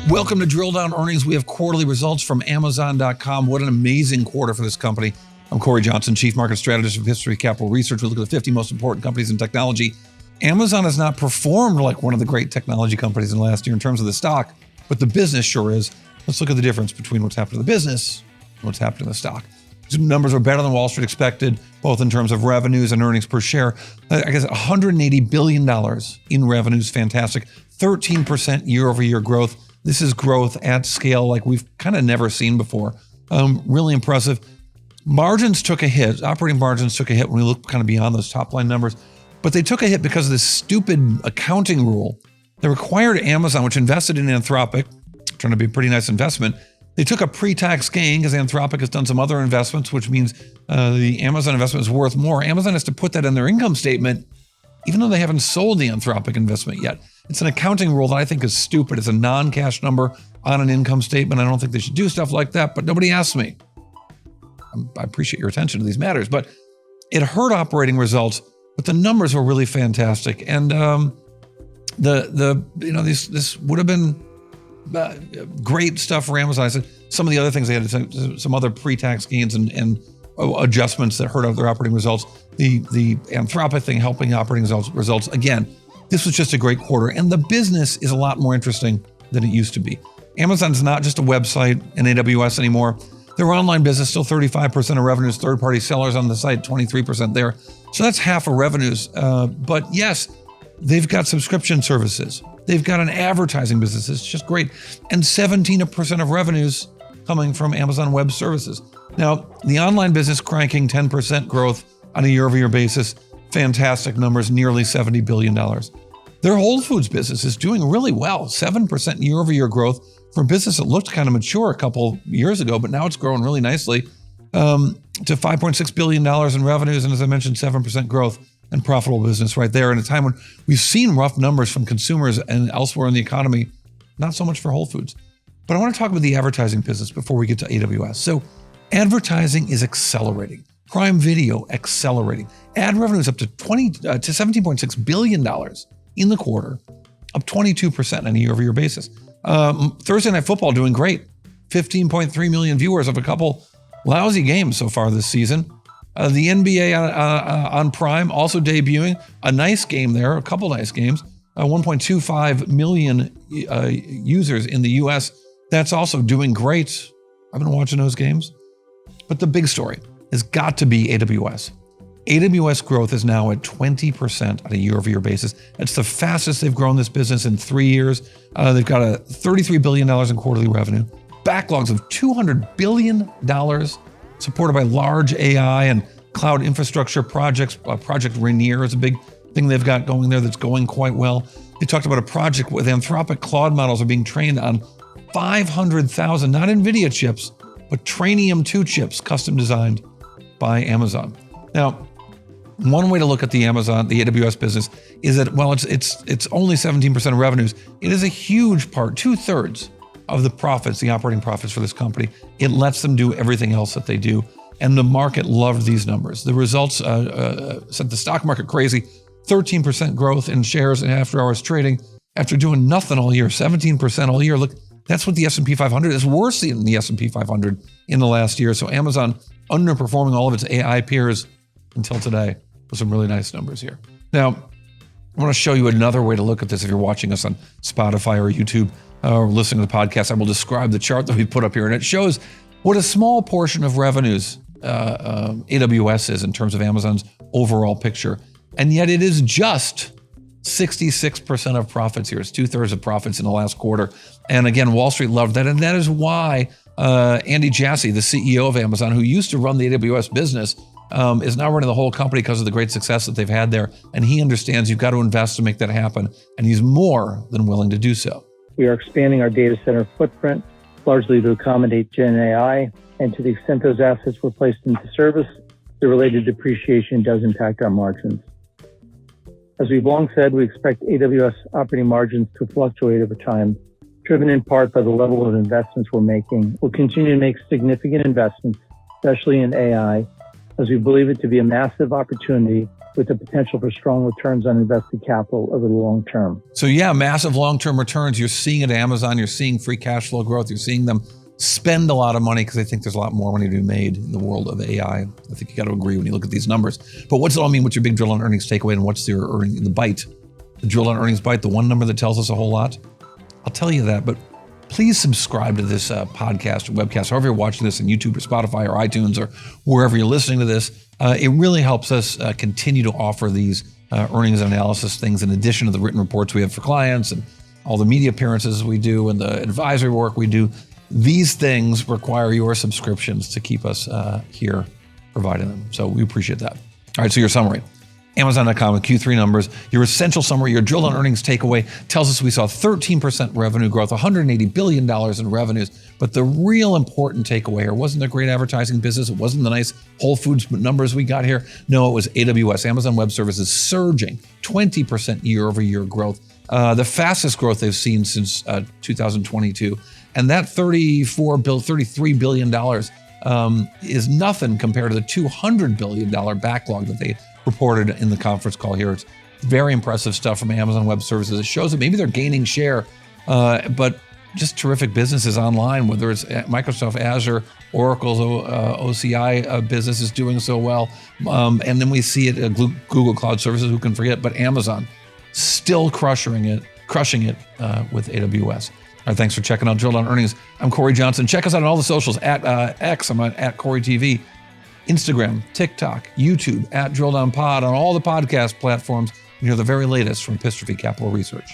Welcome to Drill Down Earnings. We have quarterly results from Amazon.com. What an amazing quarter for this company. I'm Cory Johnson, Chief Market Strategist of Epistrophy Capital Research. We look at the 50 most important companies in technology. Amazon has not performed like one of the great technology companies in the last year in terms of the stock, but the business sure is. Let's look at the difference between what's happened to the business and what's happened to the stock. These numbers are better than Wall Street expected, both in terms of revenues and earnings per share. I guess $180 billion in revenues, fantastic. 13% year-over-year growth. This is growth at scale like we've kind of never seen before. Really impressive. Margins took a hit. Operating margins took a hit when we look kind of beyond those top line numbers. But they took a hit because of this stupid accounting rule that required Amazon, which invested in Anthropic, trying to be a pretty nice investment. They took a pre-tax gain because Anthropic has done some other investments, which means the Amazon investment is worth more. Amazon has to put that in their income statement, even though they haven't sold the Anthropic investment yet. It's an accounting rule that I think is stupid. It's a non-cash number on an income statement. I don't think they should do stuff like that, but nobody asked me. I appreciate your attention to these matters, but it hurt operating results, but the numbers were really fantastic. And this would have been great stuff for Amazon. I said some of the other things they had, some other pre-tax gains and adjustments that hurt their operating results. The Anthropic thing helping operating results. Again, this was just a great quarter, and the business is a lot more interesting than it used to be. Amazon's not just a website and AWS anymore. Their online business, still 35% of revenues, third-party sellers on the site, 23% there. So that's half of revenues. But yes, they've got subscription services. They've got an advertising business. It's just great. And 17% of revenues coming from Amazon Web Services. Now, the online business cranking 10% growth on a year-over-year basis. Fantastic numbers, nearly $70 billion. Their Whole Foods business is doing really well, 7% year-over-year growth for a business that looked kind of mature a couple years ago, but now it's growing really nicely to $5.6 billion in revenues. And as I mentioned, 7% growth and profitable business right there in a time when we've seen rough numbers from consumers and elsewhere in the economy, not so much for Whole Foods. But I want to talk about the advertising business before we get to AWS. So advertising is accelerating. Prime Video accelerating. Ad revenue is up to $17.6 billion in the quarter, up 22% on a year-over-year basis. Thursday Night Football doing great. 15.3 million viewers of a couple lousy games so far this season. The NBA on Prime also debuting a nice game there, a couple nice games. 1.25 million users in the US. That's also doing great. I've been watching those games. But the big story has got to be AWS. AWS growth is now at 20% on a year-over-year basis. It's the fastest they've grown this business in 3 years. They've got a $33 billion in quarterly revenue, backlogs of $200 billion, supported by large AI and cloud infrastructure projects. Project Rainier is a big thing they've got going there that's going quite well. They talked about a project with Anthropic Claude models are being trained on 500,000, not NVIDIA chips, but Trainium 2 chips, custom designed by Amazon. Now, one way to look at the AWS business is that while it's only 17% of revenues, it is a huge part, 2/3 of the profits, the operating profits for this company. It lets them do everything else that they do. And the market loved these numbers. The results sent the stock market crazy. 13% growth in shares and after-hours trading after doing nothing all year, 17% all year. Look, that's what the S&P 500 is worse than the S&P 500 in the last year. So Amazon underperforming all of its AI peers until today with some really nice numbers here. Now, I want to show you another way to look at this. If you're watching us on Spotify or YouTube or listening to the podcast, I will describe the chart that we put up here. And it shows what a small portion of revenues AWS is in terms of Amazon's overall picture. And yet it is just 66% of profits here. It's 2/3 of profits in the last quarter. And again, Wall Street loved that. And that is why Andy Jassy, the CEO of Amazon, who used to run the AWS business, is now running the whole company because of the great success that they've had there. And he understands you've got to invest to make that happen. And he's more than willing to do so. We are expanding our data center footprint, largely to accommodate Gen AI. And to the extent those assets were placed into service, the related depreciation does impact our margins. As we've long said, we expect AWS operating margins to fluctuate over time, driven in part by the level of investments we're making. We'll continue to make significant investments, especially in AI, as we believe it to be a massive opportunity with the potential for strong returns on invested capital over the long term. So yeah, massive long-term returns. You're seeing at Amazon, you're seeing free cash flow growth, you're seeing them spend a lot of money because they think there's a lot more money to be made in the world of AI. I think you got to agree when you look at these numbers. But what's it all mean? What's your big drill on earnings takeaway, and what's your the bite? The drill on earnings bite, the one number that tells us a whole lot? I'll tell you that, but please subscribe to this podcast or webcast, however you're watching this on YouTube or Spotify or iTunes or wherever you're listening to this. It really helps us continue to offer these earnings and analysis things in addition to the written reports we have for clients and all the media appearances we do and the advisory work we do. These things require your subscriptions to keep us here providing them. So we appreciate that. All right, so your summary. Amazon.com with Q3 numbers. Your essential summary, your drill on earnings takeaway tells us we saw 13% revenue growth, $180 billion in revenues. But the real important takeaway here wasn't the great advertising business. It wasn't the nice Whole Foods numbers we got here. No, it was AWS, Amazon Web Services, surging 20% year over year growth. The fastest growth they've seen since 2022. And that $33 billion is nothing compared to the $200 billion backlog that they reported in the conference call here. It's very impressive stuff from Amazon Web Services. It shows that maybe they're gaining share, but just terrific businesses online, whether it's Microsoft Azure, Oracle's OCI business is doing so well. And then we see it at Google Cloud Services, who can forget, but Amazon still crushing it with AWS. All right, thanks for checking out Drill Down Earnings. I'm Cory Johnson. Check us out on all the socials at X. I'm at Cory TV. Instagram, TikTok, YouTube, at Drill Down Pod, on all the podcast platforms. You hear the very latest from Epistrophy Capital Research.